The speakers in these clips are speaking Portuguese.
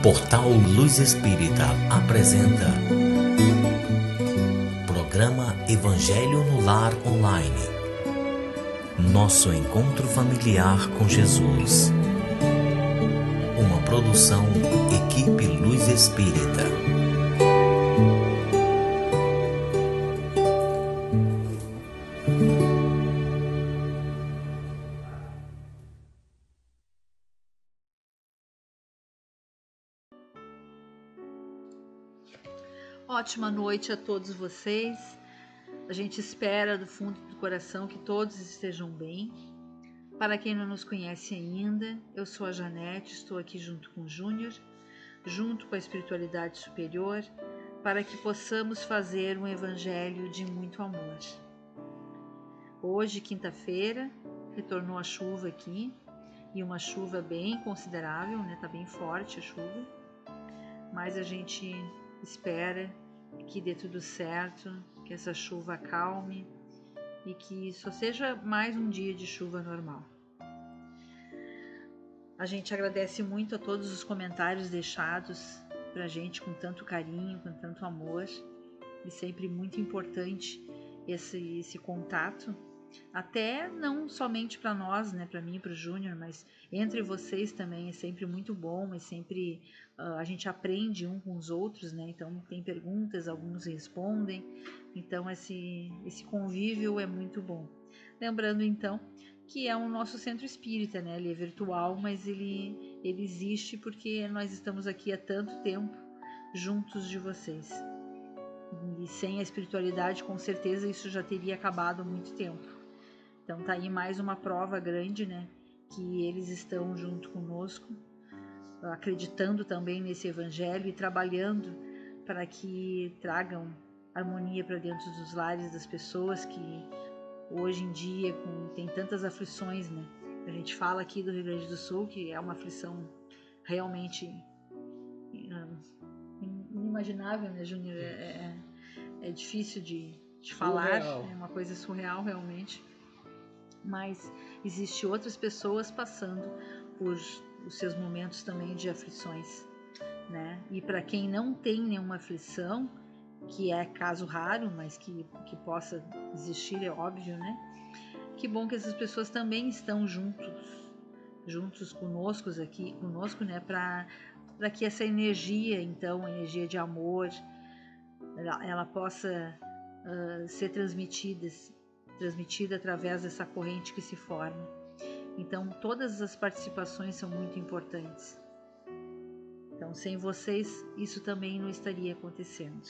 Portal Luz Espírita apresenta Programa Evangelho no Lar Online. Nosso encontro familiar com Jesus. Uma produção Equipe Luz Espírita. Ótima noite a todos vocês. A gente espera do fundo do coração que todos estejam bem. Para quem não nos conhece ainda, eu sou a Janete, estou aqui junto com o Júnior, junto com a espiritualidade superior, para que possamos fazer um evangelho de muito amor. Hoje, quinta-feira, retornou a chuva aqui, e uma chuva bem considerável, né? Tá bem forte a chuva, mas a gente espera que dê tudo certo, que essa chuva acalme e que só seja mais um dia de chuva normal. A gente agradece muito a todos os comentários deixados pra gente com tanto carinho, com tanto amor, e sempre muito importante esse contato, até não somente para nós, né, para mim e para o Júnior, mas entre vocês também é sempre muito bom, é sempre a gente aprende um com os outros, né? Então tem perguntas, alguns respondem, então esse convívio é muito bom. Lembrando então que é o nosso centro espírita, né? Ele é virtual, mas ele existe porque nós estamos aqui há tanto tempo juntos de vocês. E sem a espiritualidade, com certeza isso já teria acabado há muito tempo. Então tá aí mais uma prova grande, né? Que eles estão junto conosco, acreditando também nesse evangelho e trabalhando para que tragam harmonia para dentro dos lares das pessoas que hoje em dia tem tantas aflições, né? A gente fala aqui do Rio Grande do Sul que é uma aflição realmente inimaginável, né, Júnior? É difícil de falar, é uma coisa surreal realmente. Mas existem outras pessoas passando por os seus momentos também de aflições, né? E para quem não tem nenhuma aflição, que é caso raro, mas que possa existir, é óbvio, né? Que bom que essas pessoas também estão juntos conosco aqui, né? Para que essa energia, então, a energia de amor, ela possa ser transmitida através dessa corrente que se forma. Então, todas as participações são muito importantes. Então, sem vocês, isso também não estaria acontecendo.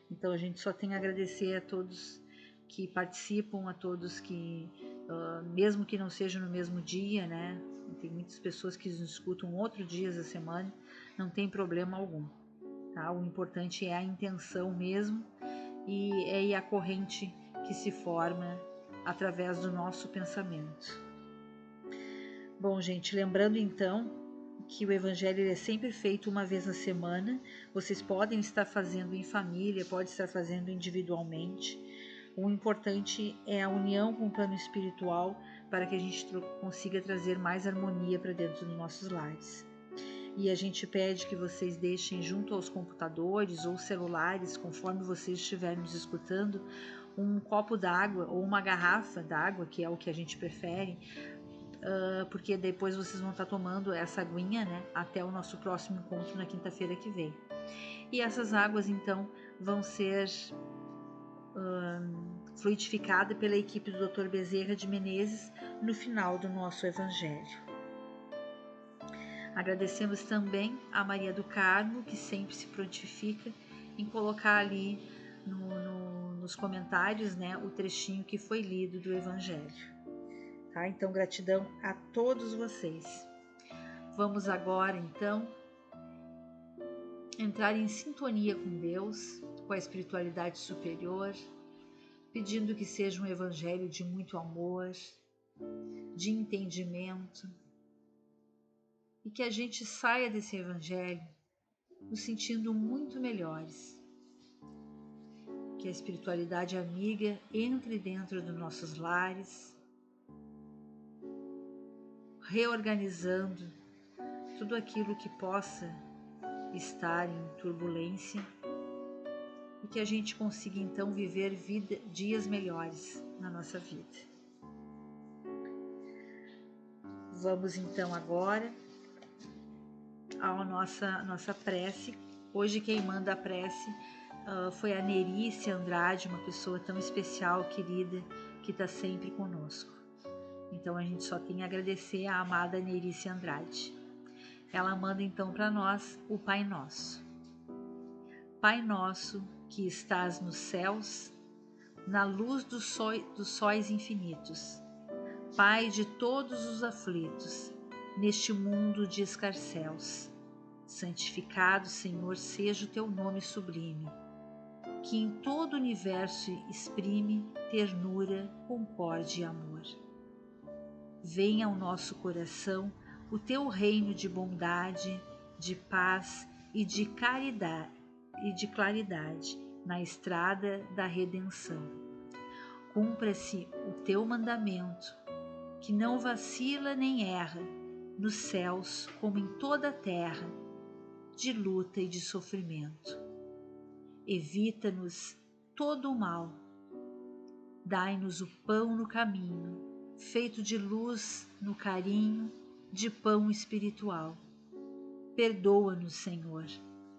Então, a gente só tem a agradecer a todos que participam, a todos que, mesmo que não seja no mesmo dia, né? Tem muitas pessoas que nos escutam outros dias da semana, não tem problema algum, tá? O importante é a intenção mesmo e a corrente que se forma através do nosso pensamento. Bom, gente, lembrando então que o evangelho é sempre feito uma vez na semana. Vocês podem estar fazendo em família, pode estar fazendo individualmente. O importante é a união com o plano espiritual para que a gente consiga trazer mais harmonia para dentro dos nossos lares. E a gente pede que vocês deixem junto aos computadores ou celulares, conforme vocês estiverem nos escutando, um copo d'água ou uma garrafa d'água, que é o que a gente prefere, porque depois vocês vão estar tomando essa aguinha, né, até o nosso próximo encontro na quinta-feira que vem. E essas águas, então, vão ser fluidificadas pela equipe do Dr. Bezerra de Menezes no final do nosso evangelho. Agradecemos também a Maria do Carmo, que sempre se prontifica em colocar ali nos comentários, né, o trechinho que foi lido do evangelho. Tá? Então, gratidão a todos vocês. Vamos agora, então, entrar em sintonia com Deus, com a espiritualidade superior, pedindo que seja um evangelho de muito amor, de entendimento, e que a gente saia desse evangelho nos sentindo muito melhores. Que a espiritualidade amiga entre dentro dos nossos lares, reorganizando tudo aquilo que possa estar em turbulência e que a gente consiga então viver dias melhores na nossa vida. Vamos então agora à nossa prece. Hoje quem manda a prece foi a Nerice Andrade, uma pessoa tão especial, querida, que está sempre conosco. Então a gente só tem a agradecer à amada Nerice Andrade. Ela manda então para nós o Pai Nosso. Pai nosso que estás nos céus, na luz dos sóis infinitos, Pai de todos os aflitos, neste mundo de escarcéus, santificado, Senhor, seja o teu nome sublime, que em todo o universo exprime ternura, concórdia e amor. Venha ao nosso coração o teu reino de bondade, de paz e de claridade na estrada da redenção. Cumpra-se o teu mandamento, que não vacila nem erra, nos céus como em toda a terra, de luta e de sofrimento. Evita-nos todo o mal. Dai-nos o pão no caminho, feito de luz no carinho, de pão espiritual. Perdoa-nos, Senhor,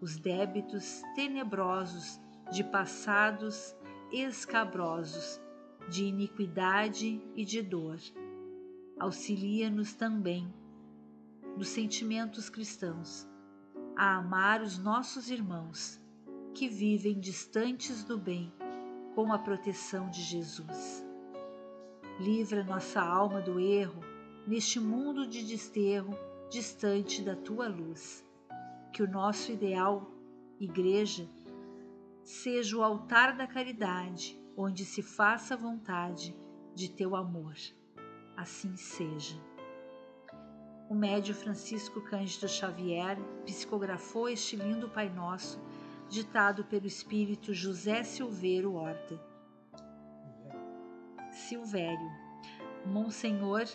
os débitos tenebrosos de passados escabrosos, de iniquidade e de dor. Auxilia-nos também, nos sentimentos cristãos, a amar os nossos irmãos, que vivem distantes do bem, com a proteção de Jesus. Livra nossa alma do erro, neste mundo de desterro, distante da tua luz. Que o nosso ideal, igreja, seja o altar da caridade, onde se faça a vontade de teu amor. Assim seja. O médium Francisco Cândido Xavier psicografou este lindo Pai Nosso, ditado pelo espírito José Silvério Horta. Monsenhor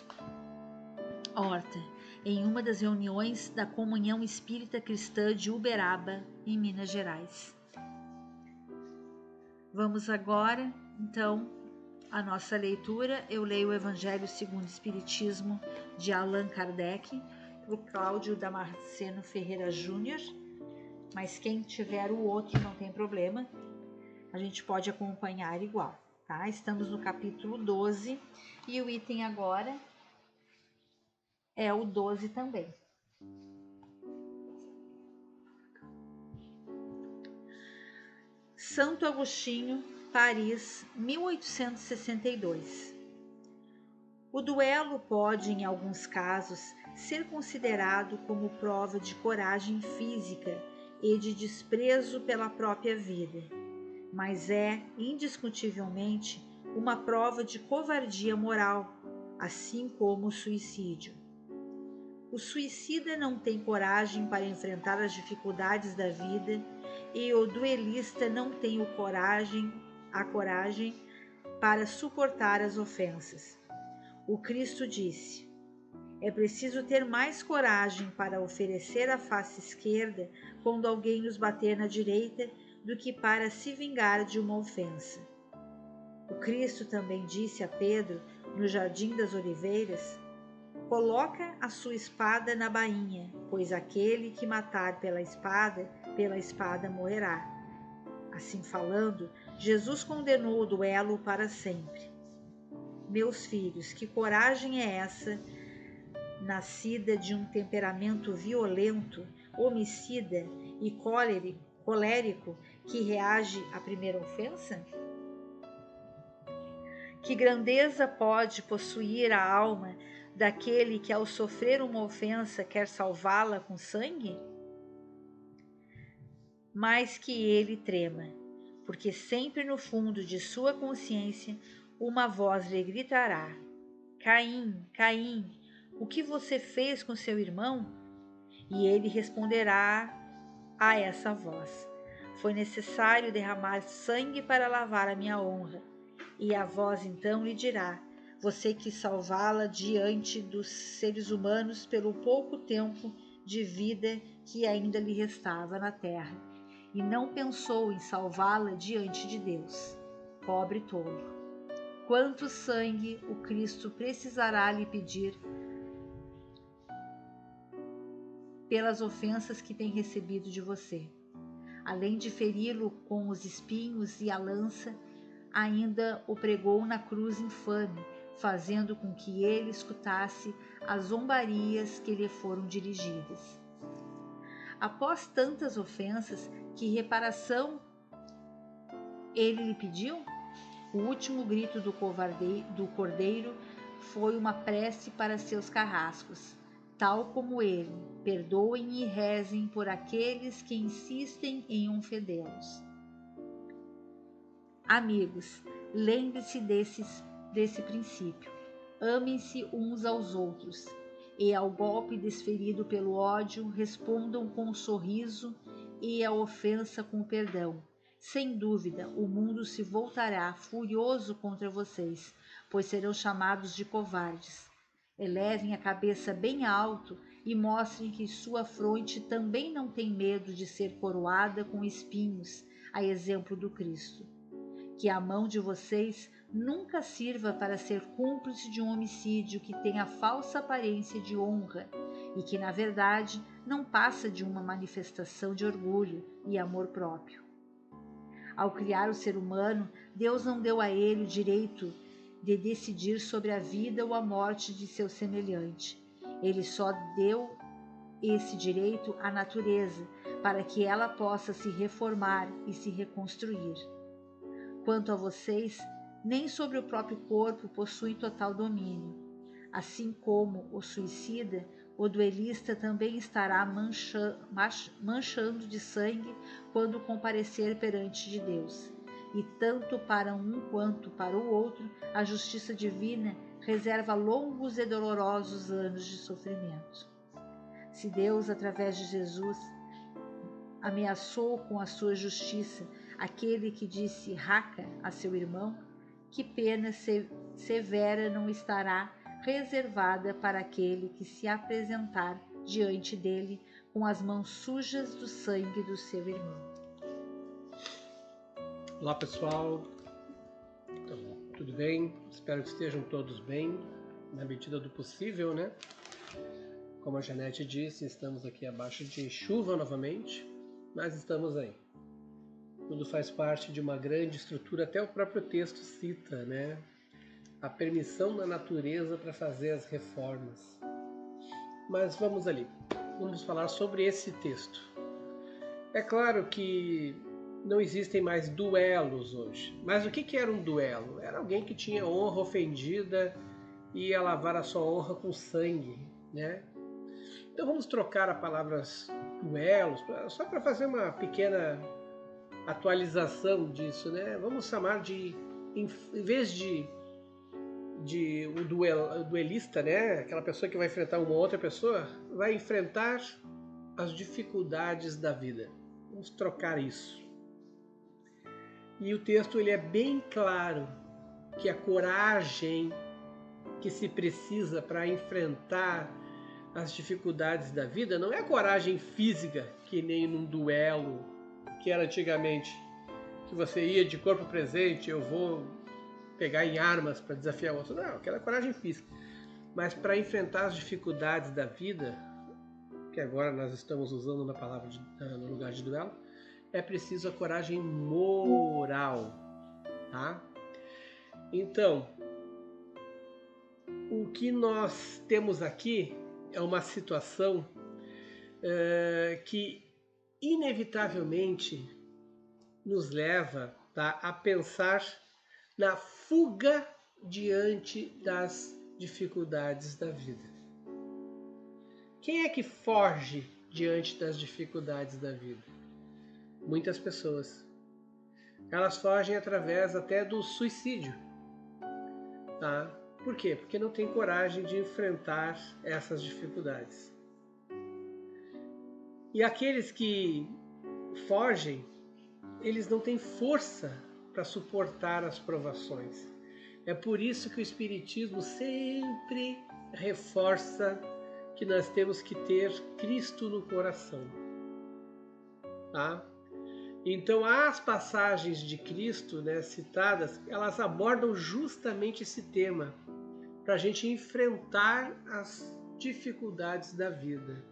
Horta, em uma das reuniões da Comunhão Espírita Cristã de Uberaba, em Minas Gerais. Vamos agora, então, à nossa leitura. Eu leio o Evangelho segundo o Espiritismo de Allan Kardec, para o Cláudio Damasceno Ferreira Júnior, mas quem tiver o outro não tem problema, a gente pode acompanhar igual, tá? Estamos no capítulo 12 e o item agora é o 12 também. Santo Agostinho, Paris, 1862. O duelo pode, em alguns casos, ser considerado como prova de coragem física e de desprezo pela própria vida, mas é, indiscutivelmente, uma prova de covardia moral, assim como o suicídio. O suicida não tem coragem para enfrentar as dificuldades da vida e o duelista não tem a coragem para suportar as ofensas. O Cristo disse: é preciso ter mais coragem para oferecer a face esquerda quando alguém nos bater na direita do que para se vingar de uma ofensa. O Cristo também disse a Pedro, no Jardim das Oliveiras: coloca a sua espada na bainha, pois aquele que matar pela espada morrerá. Assim falando, Jesus condenou o duelo para sempre. Meus filhos, que coragem é essa, nascida de um temperamento violento, homicida e colérico, que reage à primeira ofensa? Que grandeza pode possuir a alma daquele que, ao sofrer uma ofensa, quer salvá-la com sangue? Mas que ele trema, porque sempre no fundo de sua consciência uma voz lhe gritará: Caim, Caim, o que você fez com seu irmão? E ele responderá a essa voz: foi necessário derramar sangue para lavar a minha honra. E a voz então lhe dirá: você quis salvá-la diante dos seres humanos pelo pouco tempo de vida que ainda lhe restava na terra, e não pensou em salvá-la diante de Deus. Pobre tolo! Quanto sangue o Cristo precisará lhe pedir pelas ofensas que tem recebido de você? Além de feri-lo com os espinhos e a lança, ainda o pregou na cruz infame, fazendo com que ele escutasse as zombarias que lhe foram dirigidas. Após tantas ofensas, que reparação ele lhe pediu? O último grito do cordeiro foi uma prece para seus carrascos, tal como ele: perdoem e rezem por aqueles que insistem em ofendê-los. Amigos, lembre-se desse princípio. Amem-se uns aos outros, e ao golpe desferido pelo ódio, respondam com um sorriso, e a ofensa com perdão. Sem dúvida, o mundo se voltará furioso contra vocês, pois serão chamados de covardes. Elevem a cabeça bem alto e mostrem que sua fronte também não tem medo de ser coroada com espinhos, a exemplo do Cristo. Que a mão de vocês nunca sirva para ser cúmplice de um homicídio que tem a falsa aparência de honra e que, na verdade, não passa de uma manifestação de orgulho e amor próprio. Ao criar o ser humano, Deus não deu a ele o direito de decidir sobre a vida ou a morte de seu semelhante. Ele só deu esse direito à natureza para que ela possa se reformar e se reconstruir. Quanto a vocês, nem sobre o próprio corpo possuem total domínio. Assim como o suicida, o duelista também estará manchando de sangue quando comparecer perante de Deus. E tanto para um quanto para o outro, a justiça divina reserva longos e dolorosos anos de sofrimento. Se Deus, através de Jesus, ameaçou com a sua justiça aquele que disse raca a seu irmão, que pena severa não estará reservada para aquele que se apresentar diante dele com as mãos sujas do sangue do seu irmão. Olá pessoal, então, tudo bem? Espero que estejam todos bem, na medida do possível, né? Como a Janete disse, estamos aqui abaixo de chuva novamente, mas estamos aí. Tudo faz parte de uma grande estrutura, até o próprio texto cita, né? A permissão da natureza para fazer as reformas. Mas vamos ali, vamos falar sobre esse texto. É claro que não existem mais duelos hoje, mas o que era um duelo? Era alguém que tinha honra ofendida e ia lavar a sua honra com sangue, né? Então vamos trocar a palavra duelos, só para fazer uma pequena atualização disso, né? Vamos chamar de, em vez de o duelista, né? Aquela pessoa que vai enfrentar uma outra pessoa, vai enfrentar as dificuldades da vida. Vamos trocar isso. E o texto ele é bem claro que a coragem que se precisa para enfrentar as dificuldades da vida não é a coragem física, que nem num duelo, que era antigamente, que você ia de corpo presente, eu vou pegar em armas para desafiar o outro. Não, aquela coragem física. Mas para enfrentar as dificuldades da vida, que agora nós estamos usando na palavra no lugar de duelo, é preciso a coragem moral, tá? Então, o que nós temos aqui é uma situação que inevitavelmente nos leva, tá, a pensar na fuga diante das dificuldades da vida. Quem é que foge diante das dificuldades da vida? Muitas pessoas. Elas fogem através até do suicídio. Tá? Por quê? Porque não tem coragem de enfrentar essas dificuldades. E aqueles que fogem, eles não têm força para suportar as provações. É por isso que o Espiritismo sempre reforça que nós temos que ter Cristo no coração. Tá? Então, as passagens de Cristo, né, citadas, elas abordam justamente esse tema, para a gente enfrentar as dificuldades da vida.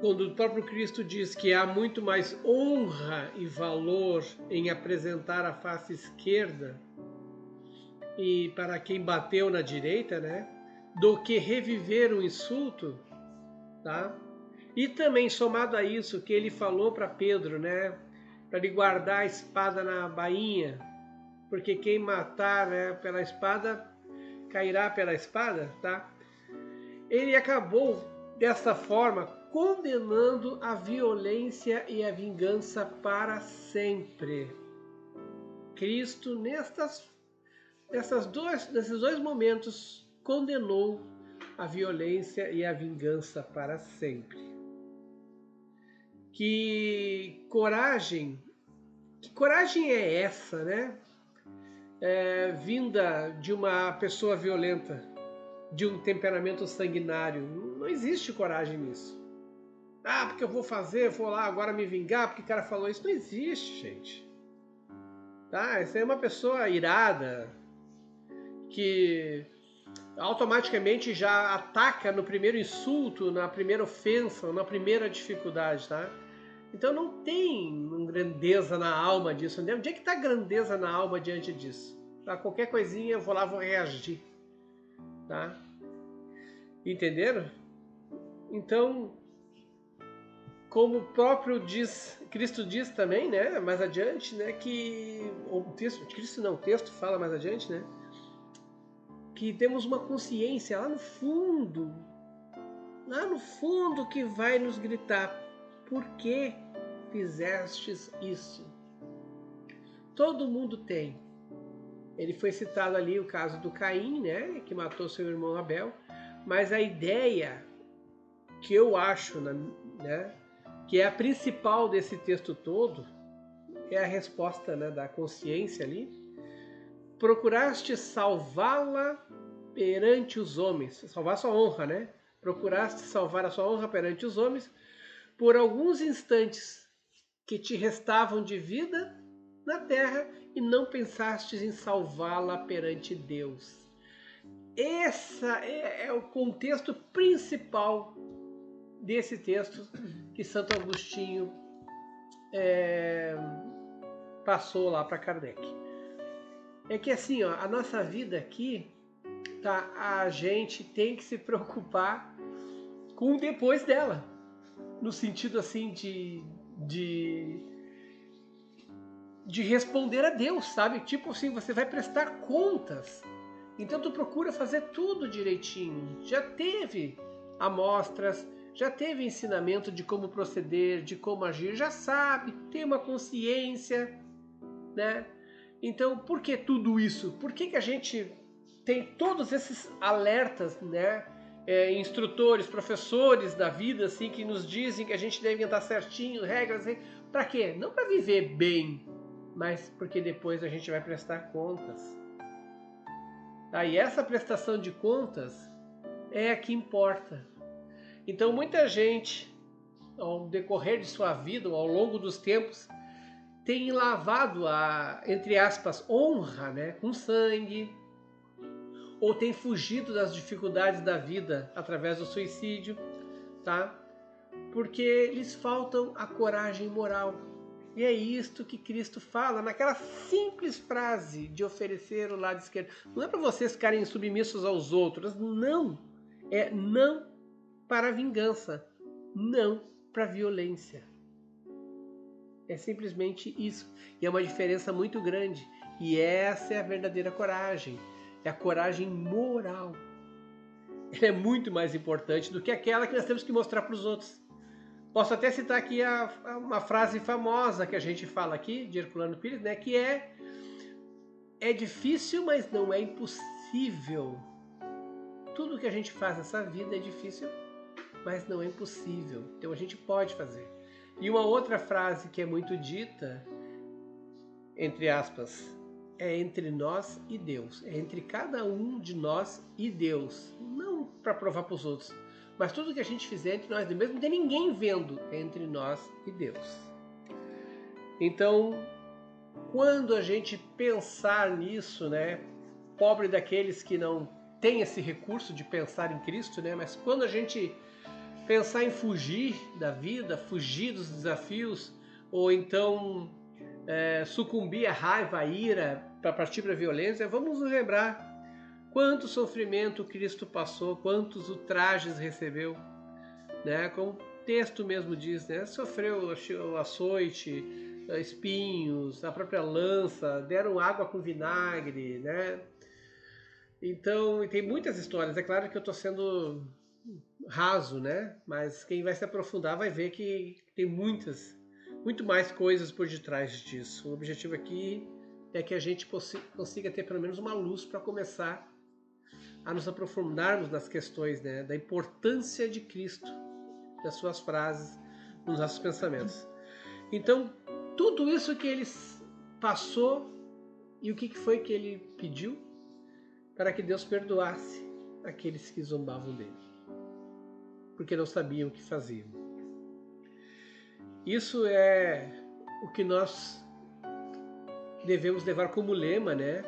Quando o próprio Cristo diz que há muito mais honra e valor em apresentar a face esquerda e para quem bateu na direita, né, do que reviver um insulto, tá? E também somado a isso que ele falou para Pedro, né, para ele guardar a espada na bainha, porque quem matar, né, pela espada cairá pela espada, tá? Ele acabou dessa forma condenando a violência e a vingança para sempre. Cristo, nesses dois momentos, condenou a violência e a vingança para sempre. Que coragem é essa, né? Vinda de uma pessoa violenta, de um temperamento sanguinário. Não existe coragem nisso. Porque eu vou lá agora me vingar porque o cara falou isso. Não existe, gente. Tá? Essa é uma pessoa irada, que automaticamente já ataca no primeiro insulto, na primeira ofensa, na primeira dificuldade, tá? Então não tem grandeza na alma disso. Onde é que está a grandeza na alma diante disso? Tá? Qualquer coisinha eu vou lá, vou reagir. Tá? Entenderam? Então, como o próprio Cristo diz também, né, mais adiante, né, que o texto fala mais adiante, né, que temos uma consciência lá no fundo que vai nos gritar: por que fizestes isso? Todo mundo tem. Ele foi citado ali o caso do Caim, né, que matou seu irmão Abel, mas a ideia que eu acho, né, que é a principal desse texto todo, é a resposta, né, da consciência ali. Procuraste salvá-la perante os homens, salvar a sua honra, né? Procuraste salvar a sua honra perante os homens por alguns instantes que te restavam de vida na terra e não pensastes em salvá-la perante Deus. Esse é o contexto principal desse texto que Santo Agostinho passou lá para Kardec. É que assim, ó, a nossa vida aqui, tá, a gente tem que se preocupar com o depois dela, no sentido assim de responder a Deus, sabe? Tipo assim, você vai prestar contas. Então tu procura fazer tudo direitinho. Já teve amostras, já teve ensinamento de como proceder, de como agir, já sabe, tem uma consciência, né? Então, por que tudo isso? Por que a gente tem todos esses alertas, né? Instrutores, professores da vida, assim, que nos dizem que a gente deve andar certinho, regras, assim. Para quê? Não para viver bem, mas porque depois a gente vai prestar contas. E essa prestação de contas é a que importa. Então, muita gente, ao decorrer de sua vida, ou ao longo dos tempos, tem lavado a, entre aspas, honra, né, com sangue, ou tem fugido das dificuldades da vida através do suicídio, tá? Porque lhes faltam a coragem moral. E é isto que Cristo fala naquela simples frase de oferecer o lado esquerdo. Não é para vocês ficarem submissos aos outros, não. É não para a vingança, não para a violência. É simplesmente isso. E é uma diferença muito grande. E essa é a verdadeira coragem. É a coragem moral. Ela é muito mais importante do que aquela que nós temos que mostrar para os outros. Posso até citar aqui uma frase famosa que a gente fala aqui, de Herculano Pires, né, que é difícil, mas não é impossível. Tudo que a gente faz nessa vida é difícil, mas não é impossível. Então a gente pode fazer. E uma outra frase que é muito dita, entre aspas, é entre nós e Deus. É entre cada um de nós e Deus. Não para provar para os outros, mas tudo que a gente fizer entre nós, mesmo não tem ninguém vendo, entre nós e Deus. Então, quando a gente pensar nisso, né, pobre daqueles que não têm esse recurso de pensar em Cristo, né, mas quando a gente pensar em fugir da vida, fugir dos desafios, ou então sucumbir à raiva, à ira, para partir para a violência, vamos nos lembrar quanto sofrimento Cristo passou, quantos ultrajes recebeu, né? Como o texto mesmo diz, né? Sofreu o açoite, espinhos, a própria lança, deram água com vinagre, né? Então, tem muitas histórias. É claro que eu estou sendo raso, né? Mas quem vai se aprofundar vai ver que tem muito mais coisas por detrás disso. O objetivo aqui é que a gente consiga ter pelo menos uma luz para começar a nos aprofundarmos nas questões, né, da importância de Cristo, das suas frases, nos nossos pensamentos. Então, tudo isso que ele passou e o que foi que ele pediu para que Deus perdoasse aqueles que zombavam dele, porque não sabiam o que faziam. Isso é o que nós devemos levar como lema, né?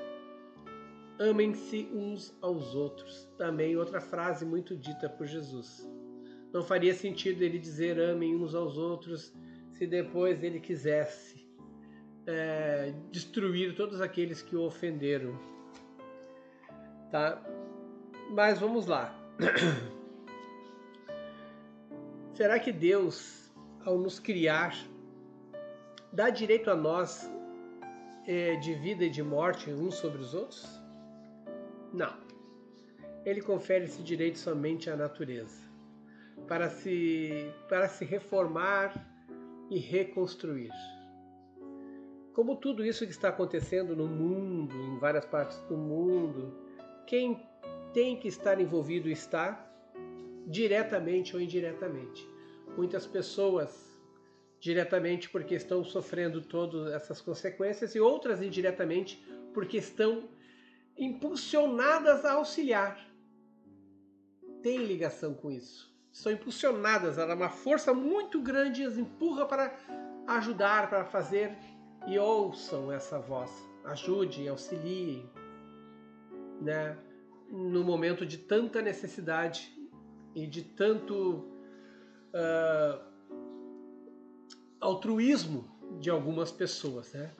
Amem-se uns aos outros. Também outra frase muito dita por Jesus. Não faria sentido ele dizer amem uns aos outros se depois ele quisesse destruir todos aqueles que o ofenderam. Tá? Mas vamos lá. Será que Deus, ao nos criar, dá direito a nós de vida e de morte uns sobre os outros? Não. Ele confere esse direito somente à natureza, para se reformar e reconstruir. Como tudo isso que está acontecendo no mundo, em várias partes do mundo, quem tem que estar envolvido está, diretamente ou indiretamente. Muitas pessoas diretamente porque estão sofrendo todas essas consequências e outras indiretamente porque estão impulsionadas a auxiliar. Tem ligação com isso. São impulsionadas, ela é uma força muito grande e as empurra para ajudar, para fazer, e ouçam essa voz. Ajudem, auxiliem, né? No momento de tanta necessidade e de tanto altruísmo de algumas pessoas, né?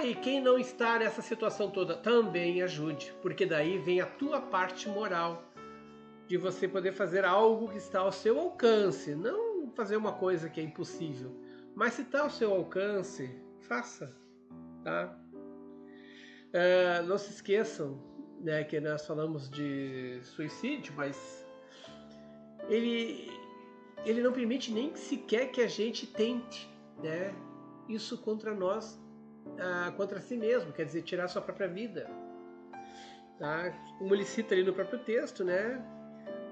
E quem não está nessa situação toda, também ajude, porque daí vem a tua parte moral de você poder fazer algo que está ao seu alcance, não fazer uma coisa que é impossível, mas se está ao seu alcance, faça, tá? Não se esqueçam, né, que nós falamos de suicídio, mas ele não permite nem sequer que a gente tente, né, isso contra nós, contra si mesmo, quer dizer, tirar sua própria vida, tá? Como ele cita ali no próprio texto, né?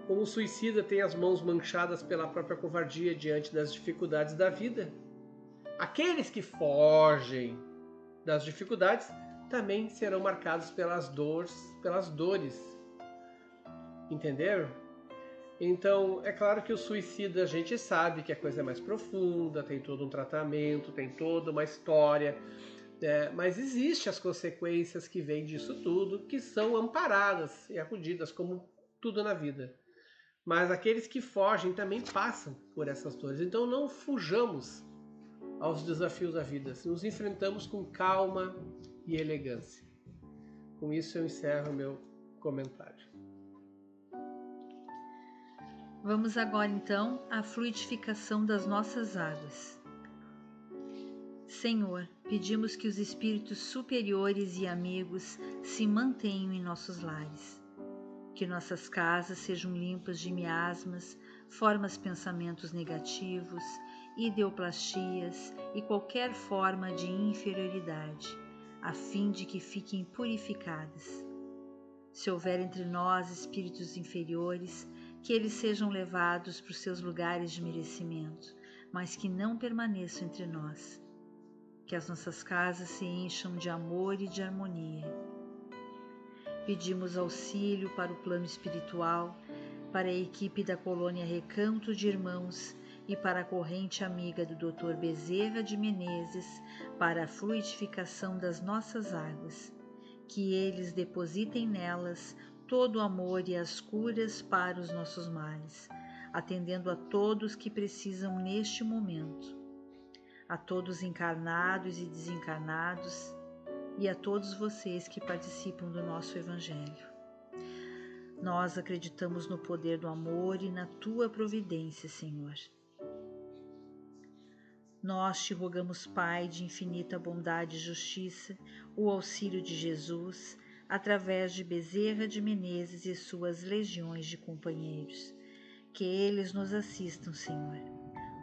Como o suicida tem as mãos manchadas pela própria covardia diante das dificuldades da vida, aqueles que fogem das dificuldades também serão marcados pelas dores. Entenderam? Então, é claro que o suicida a gente sabe que a coisa é mais profunda, tem todo um tratamento, tem toda uma história, mas existem as consequências que vêm disso tudo, que são amparadas e acudidas, como tudo na vida. Mas aqueles que fogem também passam por essas dores. Então não fujamos aos desafios da vida, nos enfrentamos com calma e elegância. Com isso eu encerro meu comentário. Vamos agora então à fluidificação das nossas águas. Senhor, pedimos que os espíritos superiores e amigos se mantenham em nossos lares. Que nossas casas sejam limpas de miasmas, formas pensamentos negativos, ideoplastias e qualquer forma de inferioridade, a fim de que fiquem purificadas. Se houver entre nós espíritos inferiores, que eles sejam levados para os seus lugares de merecimento, mas que não permaneçam entre nós. Que as nossas casas se encham de amor e de harmonia. Pedimos auxílio para o plano espiritual para a equipe da colônia Recanto de Irmãos e para a corrente amiga do Dr. Bezerra de Menezes, para a fluidificação das nossas águas, que eles depositem nelas todo o amor e as curas para os nossos males, atendendo a todos que precisam neste momento, a todos encarnados e desencarnados, e a todos vocês que participam do nosso Evangelho. Nós acreditamos no poder do amor e na Tua providência, Senhor. Nós te rogamos, Pai de infinita bondade e justiça, o auxílio de Jesus, através de Bezerra de Menezes e suas legiões de companheiros. Que eles nos assistam, Senhor,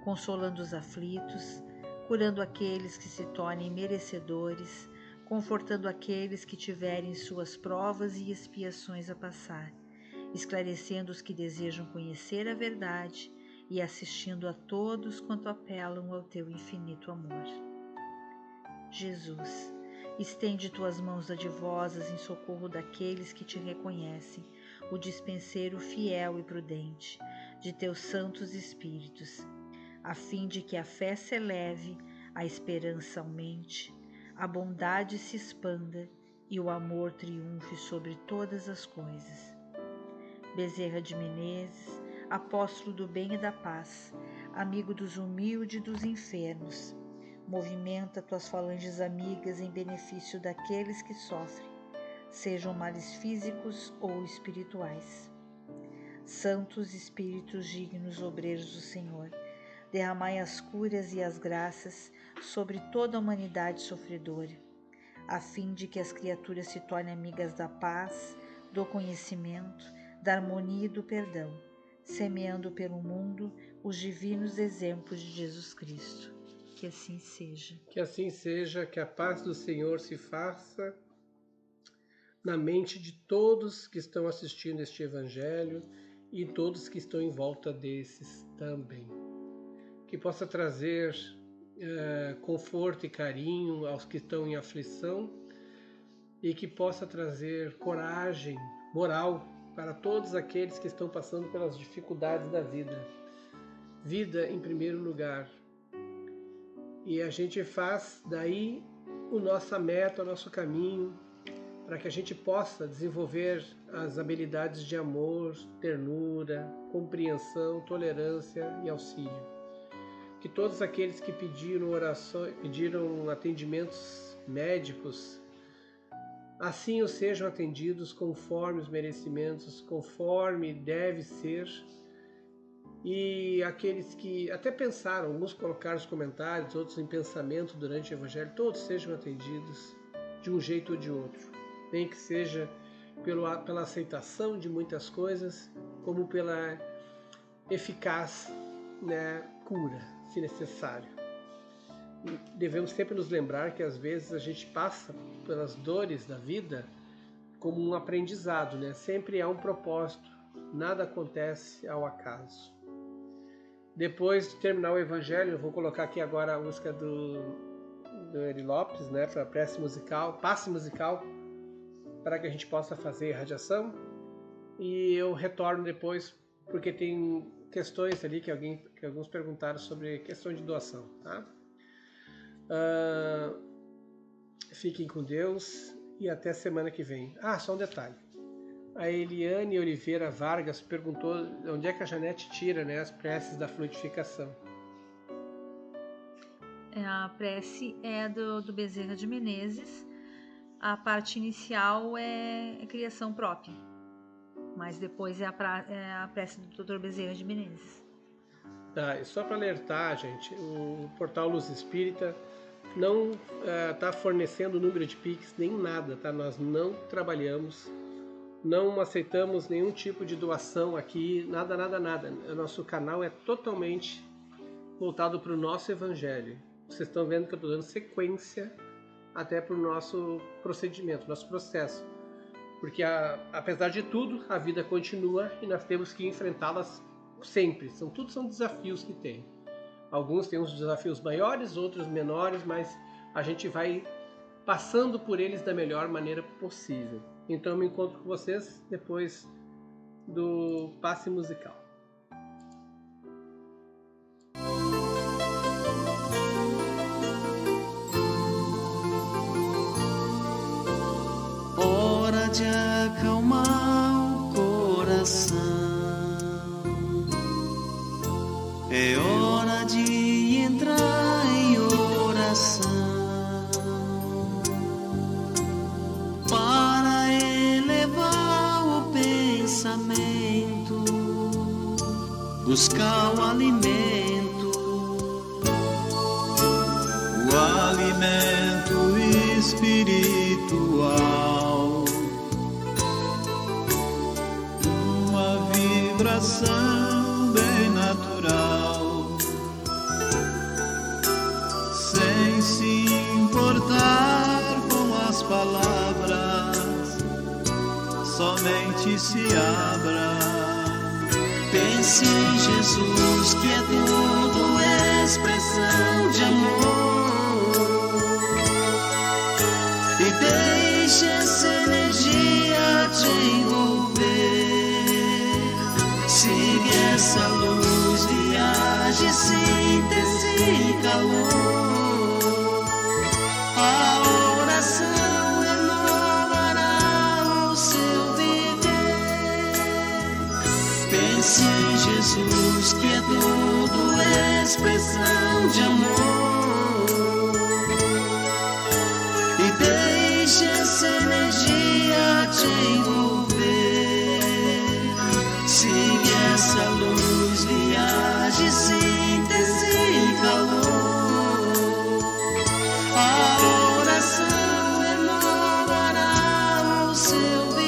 consolando os aflitos, curando aqueles que se tornem merecedores, confortando aqueles que tiverem suas provas e expiações a passar, esclarecendo os que desejam conhecer a verdade e assistindo a todos quanto apelam ao teu infinito amor. Jesus, estende tuas mãos dadivosas em socorro daqueles que te reconhecem, o dispenseiro fiel e prudente de teus santos espíritos, a fim de que a fé se eleve, a esperança aumente, a bondade se expanda e o amor triunfe sobre todas as coisas. Bezerra de Menezes, apóstolo do bem e da paz, amigo dos humildes e dos enfermos, movimenta tuas falanges amigas em benefício daqueles que sofrem, sejam males físicos ou espirituais. Santos Espíritos dignos obreiros do Senhor, derramai as curas e as graças sobre toda a humanidade sofredora, a fim de que as criaturas se tornem amigas da paz, do conhecimento, da harmonia e do perdão, semeando pelo mundo os divinos exemplos de Jesus Cristo. Que assim seja. Que assim seja, que a paz do Senhor se faça na mente de todos que estão assistindo este Evangelho e todos que estão em volta desses também. Que possa trazer conforto e carinho aos que estão em aflição e que possa trazer coragem, moral para todos aqueles que estão passando pelas dificuldades da vida. Vida em primeiro lugar. E a gente faz daí a nossa meta, o nosso caminho, para que a gente possa desenvolver as habilidades de amor, ternura, compreensão, tolerância e auxílio. Que todos aqueles que pediram oração, pediram atendimentos médicos, assim os sejam atendidos conforme os merecimentos, conforme deve ser. E aqueles que até pensaram, alguns colocaram os comentários, outros em pensamento durante o Evangelho, todos sejam atendidos de um jeito ou de outro. Nem que seja pela aceitação de muitas coisas, como pela eficaz cura, se necessário. E devemos sempre nos lembrar que às vezes a gente passa pelas dores da vida como um aprendizado, Sempre há um propósito, nada acontece ao acaso. Depois de terminar o Evangelho, eu vou colocar aqui agora a música do Eri Lopes, para prece musical, passe musical, para que a gente possa fazer radiação. E eu retorno depois, porque tem questões ali que alguns perguntaram sobre questão de doação, tá? Fiquem com Deus e até semana que vem. Só um detalhe. A Eliane Oliveira Vargas perguntou onde é que a Janete tira as preces da fluidificação. A prece é do Bezerra de Menezes. A parte inicial é criação própria, mas depois é a prece do Dr. Bezerra de Menezes. E só para alertar, gente, o portal Luz Espírita não está fornecendo número de Pix nem nada, tá? Nós não trabalhamos, não aceitamos nenhum tipo de doação aqui, nada. O nosso canal é totalmente voltado para o nosso Evangelho. Vocês estão vendo que eu estou dando sequência até para o nosso procedimento, nosso processo. Porque apesar de tudo, a vida continua e nós temos que enfrentá-las sempre. Tudo são desafios que tem. Alguns têm uns desafios maiores, outros menores, mas a gente vai passando por eles da melhor maneira possível. Então eu me encontro com vocês depois do passe musical. Hora de acalmar o coração, é hora de entrar em oração para elevar o pensamento, buscar o alimento espiritual, uma vibração bem natural, sem se importar com as palavras, somente se abra. Pense em Jesus, que é tudo expressão de amor, e deixe essa energia te envolver. Siga essa luz, viaje, síntese e calor. A oração renovará o seu viver. Pense em Jesus, que é tudo expressão de amor, e deixe essa energia te envolver. Siga essa luz, viaje, síntese e calor. A oração renovará o seu viver.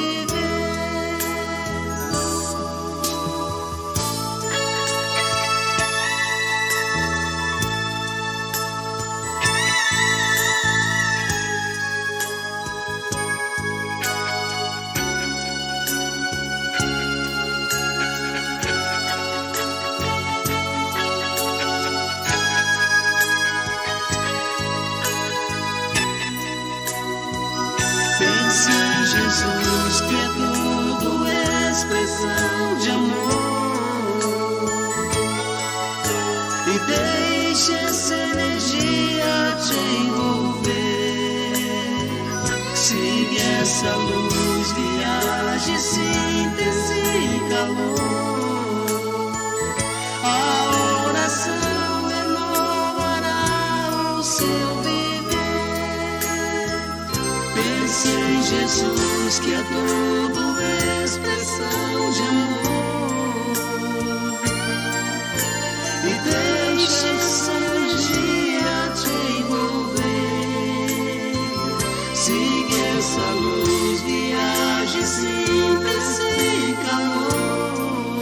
Pense em Jesus, que é tudo expressão de amor, e deixe essa energia te envolver. Siga essa luz, viaje, síntese e calor. A oração renovará o seu viver. Pense em Jesus, que é tudo expressão de amor, e deixe essa energia te envolver. Siga essa luz, viaje, síntese e calor.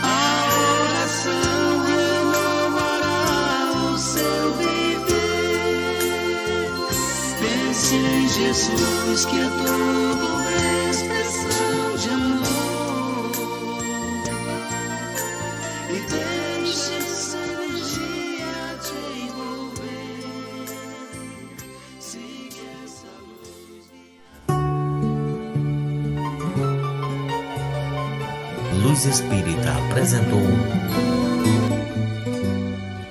A oração renovará o seu viver. Pense em Jesus, que é tudo expressão de amor, e deixe essa energia te envolver. Siga essa luz. Luz Espírita apresentou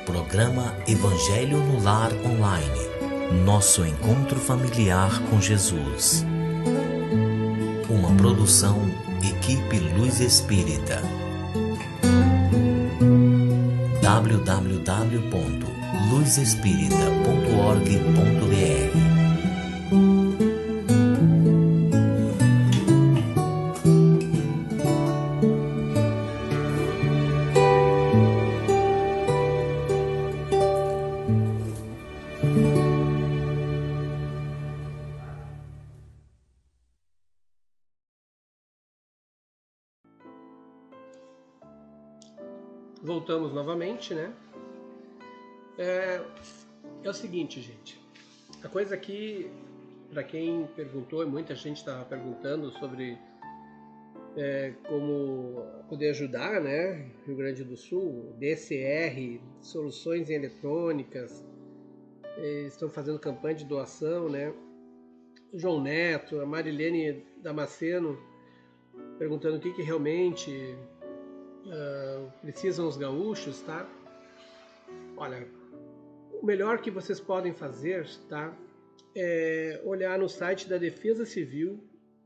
Programa Evangelho no Lar Online. Nosso encontro familiar com Jesus. Uma produção Equipe Luz Espírita. www.luzespirita.org.br. Voltamos novamente, né? É o seguinte, gente. A coisa aqui, para quem perguntou, e muita gente estava perguntando sobre como poder ajudar, né? Rio Grande do Sul, DCR, Soluções Eletrônicas, estão fazendo campanha de doação, né? O João Neto, a Marilene Damasceno, perguntando o que realmente precisam os gaúchos, tá? Olha, o melhor que vocês podem fazer, tá? É olhar no site da Defesa Civil,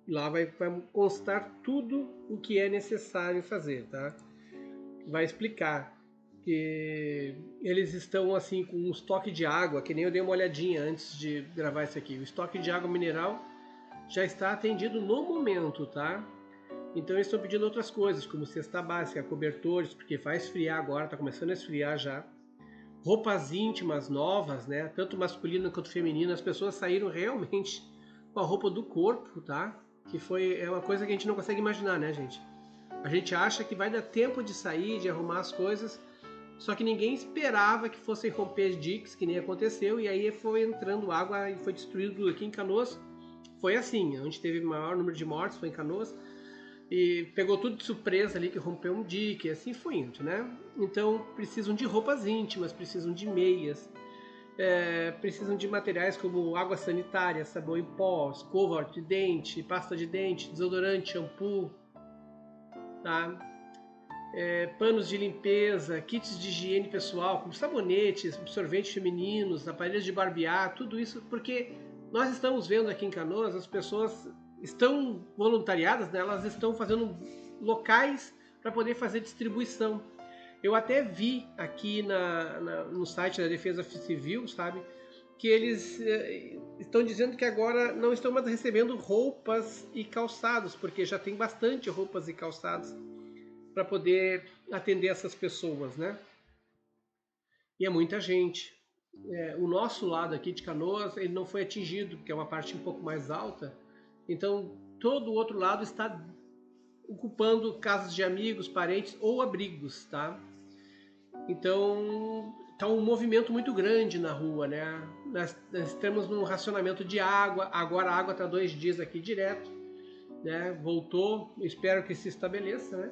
lá vai constar tudo o que é necessário fazer, tá? Vai explicar que eles estão assim com um estoque de água, que nem eu dei uma olhadinha antes de gravar isso aqui. O estoque de água mineral já está atendido no momento, tá? Então eles estão pedindo outras coisas, como cesta básica, cobertores, porque vai esfriar agora, está começando a esfriar já. Roupas íntimas novas, né? Tanto masculina quanto feminina. As pessoas saíram realmente com a roupa do corpo, tá? Que é uma coisa que a gente não consegue imaginar, né, gente? A gente acha que vai dar tempo de sair, de arrumar as coisas, só que ninguém esperava que fossem romper diques, que nem aconteceu, e aí foi entrando água e foi destruído tudo. Aqui em Canoas foi assim, onde teve o maior número de mortes foi em Canoas, e pegou tudo de surpresa ali, que rompeu um dique, assim foi indo, né? Então precisam de roupas íntimas, precisam de meias, precisam de materiais como água sanitária, sabão em pó, escova de dente, pasta de dente, desodorante, shampoo, tá? Panos de limpeza, kits de higiene pessoal, como sabonetes, absorventes femininos, aparelhos de barbear, tudo isso, porque nós estamos vendo aqui em Canoas, as pessoas estão voluntariadas, né? Elas estão fazendo locais para poder fazer distribuição. Eu até vi aqui no site da Defesa Civil, sabe, que eles estão dizendo que agora não estão mais recebendo roupas e calçados, porque já tem bastante roupas e calçados para poder atender essas pessoas, né? E é muita gente. O nosso lado aqui de Canoas, ele não foi atingido, porque é uma parte um pouco mais alta. Então, todo o outro lado está ocupando casas de amigos, parentes ou abrigos, tá? Então, está um movimento muito grande na rua, né? Nós estamos num racionamento de água. Agora a água está 2 dias aqui direto, né? Voltou, espero que se estabeleça, né?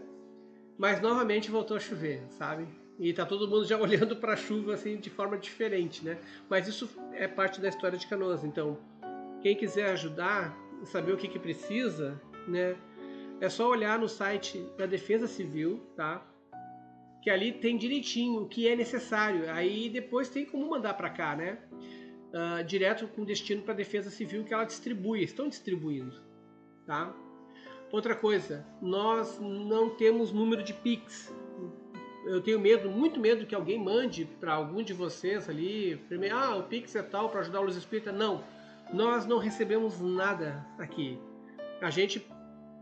Mas novamente voltou a chover, sabe? E tá todo mundo já olhando para a chuva assim de forma diferente, né? Mas isso é parte da história de Canoas. Então, quem quiser ajudar, saber o que precisa, né? É só olhar no site da Defesa Civil, tá? Que ali tem direitinho o que é necessário. Aí depois tem como mandar para cá, né? Direto com destino para a Defesa Civil, que ela distribui. Estão distribuindo, tá? Outra coisa, nós não temos número de Pix. Eu tenho medo, muito medo que alguém mande para algum de vocês ali, primeiro, o Pix é tal para ajudar o Luz Espírita. Não, nós não recebemos nada aqui. A gente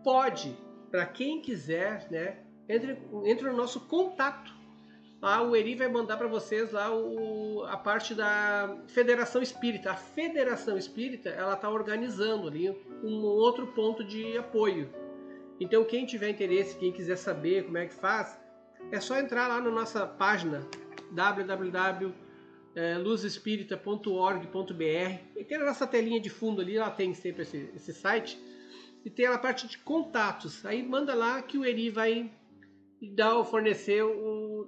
pode, para quem quiser, né, entre no nosso contato. O Eri vai mandar para vocês lá a parte da Federação Espírita. A Federação Espírita, ela está organizando ali um outro ponto de apoio. Então, quem tiver interesse, quem quiser saber como é que faz, é só entrar lá na nossa página www.luzespirita.org.br e tem a nossa telinha de fundo ali, lá tem sempre esse site, e tem a parte de contatos. Aí manda lá que o Eri vai fornecer o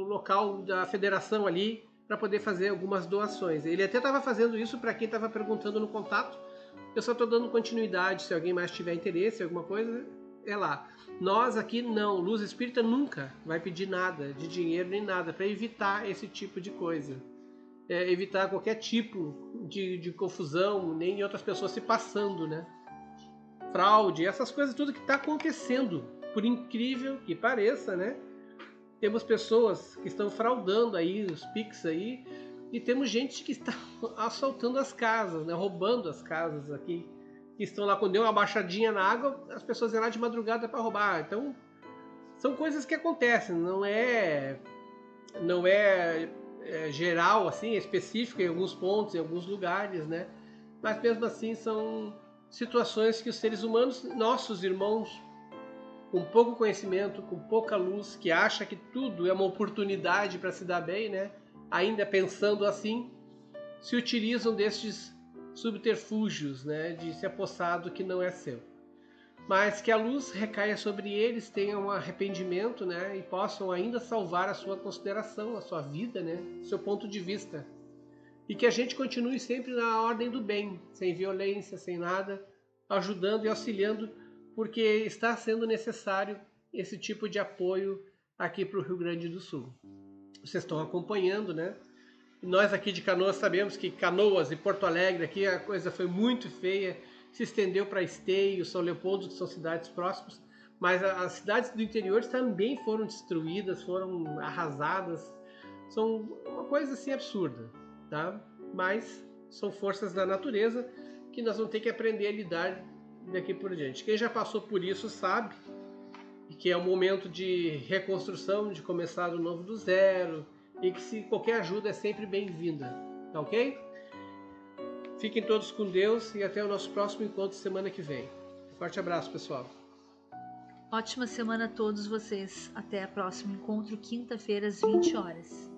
local da federação ali para poder fazer algumas doações. Ele até estava fazendo isso para quem estava perguntando no contato. Eu só estou dando continuidade, se alguém mais tiver interesse em alguma coisa, é lá. Nós aqui não, Luz Espírita nunca vai pedir nada de dinheiro nem nada, para evitar esse tipo de coisa. Evitar qualquer tipo de confusão, nem outras pessoas se passando, né? Fraude, essas coisas tudo que está acontecendo, por incrível que pareça, né? Temos pessoas que estão fraudando aí os Pix aí, e temos gente que está assaltando as casas, né? Roubando as casas aqui. Que estão lá, quando deu uma baixadinha na água, as pessoas vão lá de madrugada para roubar. Então, são coisas que acontecem, não é geral, assim, é específico em alguns pontos, em alguns lugares, né? Mas mesmo assim são situações que os seres humanos, nossos irmãos, com pouco conhecimento, com pouca luz, que acha que tudo é uma oportunidade para se dar bem, né? Ainda pensando assim, se utilizam destes subterfúgios, né, de se apossar do que não é seu. Mas que a luz recaia sobre eles, tenham um arrependimento, né, e possam ainda salvar a sua consideração, a sua vida, né, seu ponto de vista. E que a gente continue sempre na ordem do bem, sem violência, sem nada, ajudando e auxiliando porque está sendo necessário esse tipo de apoio aqui para o Rio Grande do Sul. Vocês estão acompanhando, né? Nós aqui de Canoas sabemos que Canoas e Porto Alegre aqui a coisa foi muito feia, se estendeu para Esteio, São Leopoldo, que são cidades próximas, mas as cidades do interior também foram destruídas, foram arrasadas. São uma coisa assim absurda, tá? Mas são forças da natureza que nós vamos ter que aprender a lidar daqui por diante. Quem já passou por isso sabe que é um momento de reconstrução, de começar do novo do zero, e que se qualquer ajuda é sempre bem-vinda, tá ok? Fiquem todos com Deus e até o nosso próximo encontro semana que vem. Forte abraço, pessoal. Ótima semana a todos vocês. Até o próximo encontro, quinta-feira às 20 horas.